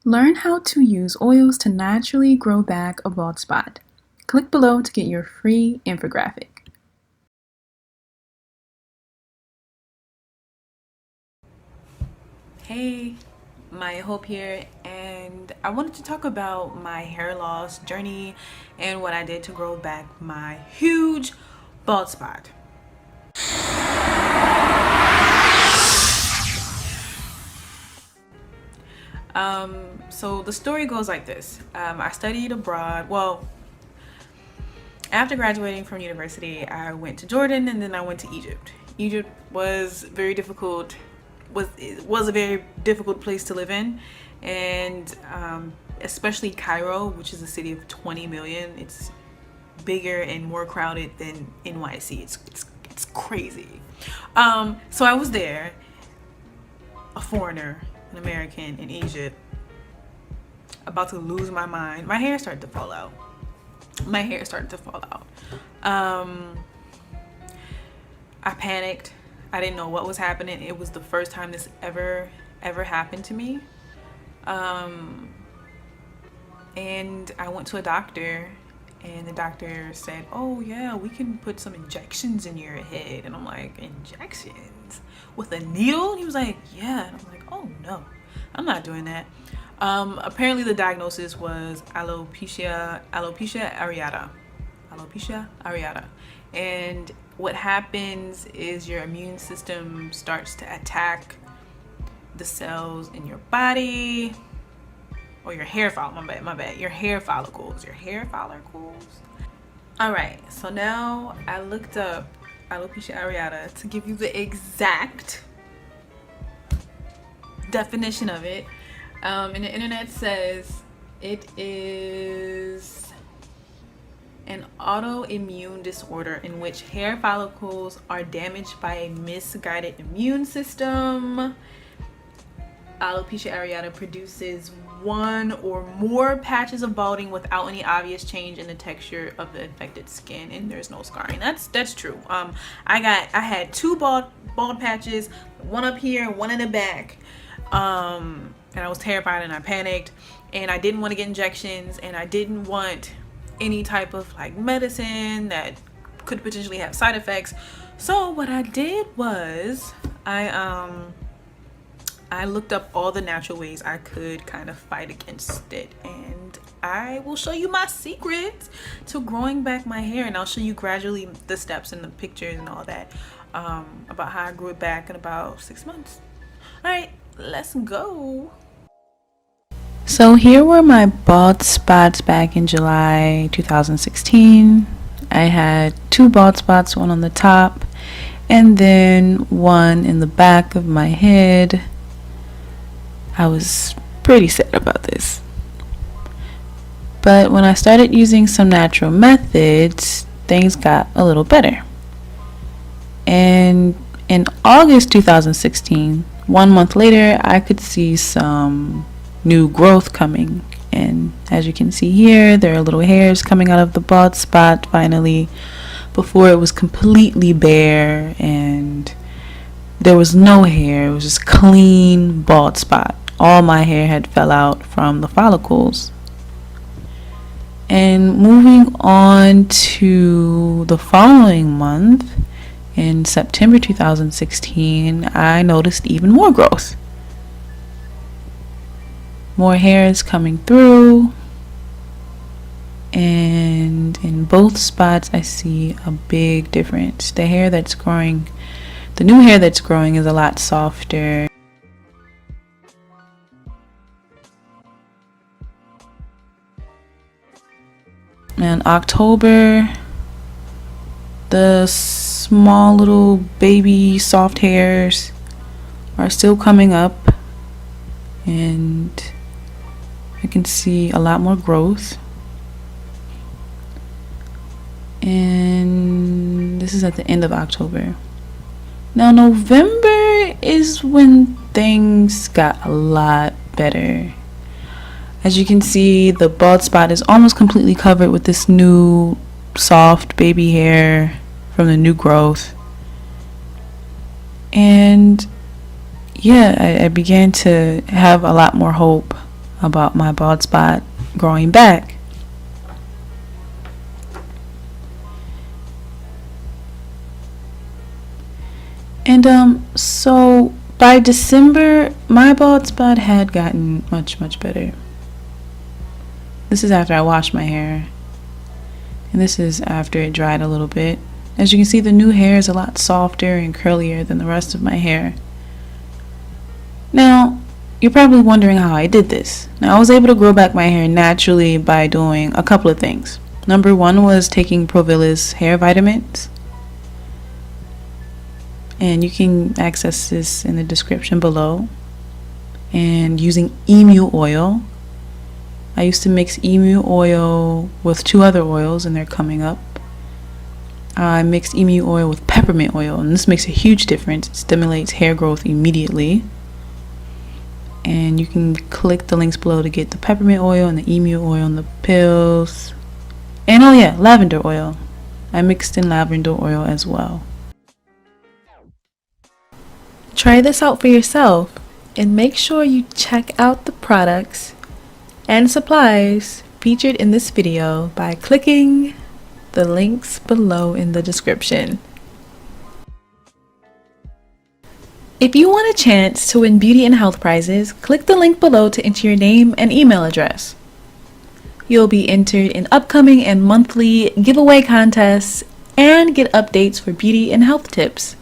Learn how to use oils to naturally grow back a bald spot. Click below to get your free infographic. Hey, Maya Hope here, and I wanted to talk about my hair loss journey and what I did to grow back my huge bald spot. So the story goes like this. I studied abroad. Well, after graduating from university, I went to Jordan and then I went to Egypt. Egypt was very difficult. It was a very difficult place to live in, and especially Cairo, which is a city of 20 million. It's bigger and more crowded than NYC. It's crazy. So I was there, a foreigner, an American in Egypt, about to lose my mind. My hair started to fall out. I panicked. I didn't know what was happening. It was the first time this ever happened to me. And I went to a doctor, and the doctor said, "Oh yeah, we can put some injections in your head." And I'm like, "Injections? With a needle?" And he was like, "Yeah." And I'm like, "Oh no, I'm not doing that." Apparently the diagnosis was alopecia areata. And what happens is your immune system starts to attack the cells in your body, or your hair follicles. My bad. Your hair follicles. All right. So now I looked up alopecia areata to give you the exact definition of it. And the internet says it is an autoimmune disorder in which hair follicles are damaged by a misguided immune system. Alopecia areata produces one or more patches of balding without any obvious change in the texture of the affected skin, and there's no scarring. That's true. I had two bald patches, one up here, one in the back. And I was terrified and I panicked, and I didn't want to get injections, and I didn't want any type of like medicine that could potentially have side effects. So what I did was I looked up all the natural ways I could kind of fight against it, and I will show you my secret to growing back my hair, and I'll show you gradually the steps and the pictures and all that, about how I grew it back in about 6 months. All right, let's go. So here were my bald spots back in July 2016. I had two bald spots, one on the top and then one in the back of my head. I was pretty sad about this. But when I started using some natural methods, things got a little better. And in August 2016, 1 month later, I could see some new growth coming. And as you can see here, there are little hairs coming out of the bald spot finally. Before, it was completely bare and there was no hair. It was just clean bald spot. All my hair had fell out from the follicles. And moving on to the following month, in September 2016, I noticed even more growth. More hair is coming through, and in both spots I see a big difference. The new hair that's growing is a lot softer. In October, the small little baby soft hairs are still coming up, and I can see a lot more growth. And this is at the end of October. Now November is when things got a lot better. As you can see, the bald spot is almost completely covered with this new soft baby hair from the new growth. And yeah, I began to have a lot more hope about my bald spot growing back. And so by December, my bald spot had gotten much better. This is after I washed my hair, and this is after it dried a little bit. As you can see, the new hair is a lot softer and curlier than the rest of my hair. Now, you're probably wondering how I did this. Now, I was able to grow back my hair naturally by doing a couple of things. Number one was taking Provilla's hair vitamins. And you can access this in the description below. And using emu oil. I used to mix emu oil with 2 other oils, and they're coming up. I mixed emu oil with peppermint oil, and this makes a huge difference. It stimulates hair growth immediately. And you can click the links below to get the peppermint oil and the emu oil and the pills. And oh yeah, lavender oil. I mixed in lavender oil as well. Try this out for yourself, and make sure you check out the products and supplies featured in this video by clicking the links below in the description. If you want a chance to win beauty and health prizes, click the link below to enter your name and email address. You'll be entered in upcoming and monthly giveaway contests and get updates for beauty and health tips.